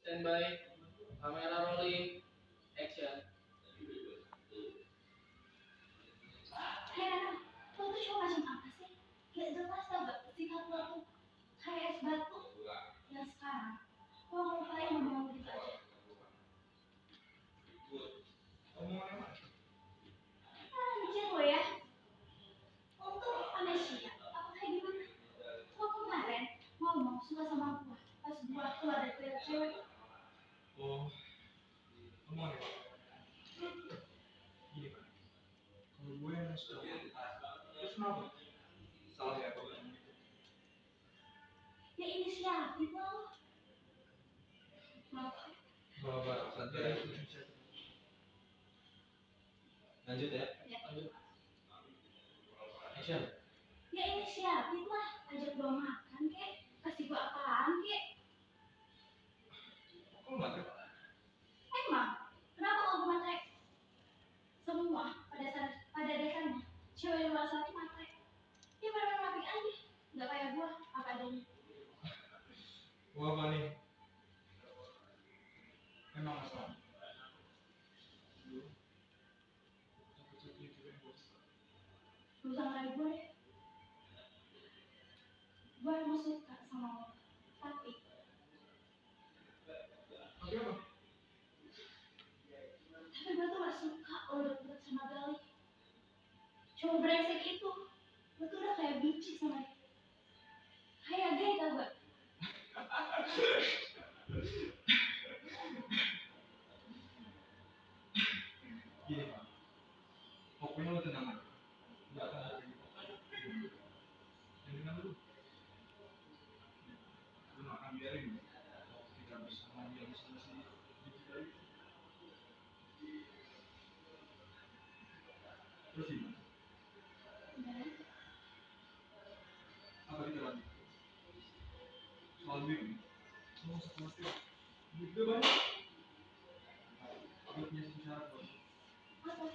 Standby, kamera rolling, action. Hei Rana, lo tuh cowok macam apa sih? Gak jelas tau gak? Sikap lo tuh kayak es batu. Dan sekarang, lo ngelupain ngomong gitu aja. Anjir lo ya. Lo tuh amnesia. Apa kayak gimana? Lo kemarin ngomong suka sama gua pas gua keluar dari toilet cewek. Oh, kamu aneh. Gini Pak, kalau gue yang suka terus kenapa? Salah ya apa bilang gitu? Ya inisiatif lo. Bapak, santai. Lanjut ya. Ya. Lanjut. Action. Ya inisiatif lah. Ajak gua makan kek. Kasih gua apaan kek. Kok nggak ada? Emang, kenapa kalau gua matre? Semua pada dasarnya cewek di luar sana tuh matre. Dia pada rapi aja. Gak kayak gua, apa adanya. Wah, apa nih? Emang masalah. Lu usah ngerayu gue deh. Gue emang suka sama lo. Tapi Apa? gue tuh gak suka lo deket sama Gali. Cowok brengsek itu. Lo tuh udah kayak biji sama dia. Kayak gay tau gak? Gini Pak, pokoknya lo tenang aja. Nggak akan ada yang dengan lu. Lu nggak akan biarin kita bersama dia bersama si Diki lagi. Terus gimana? Udah. Apa kita lanjut? Soal duit nih. Lo nggak usah khawatir. Duit gue banyak. Gue punya satu syarat bos. Apa?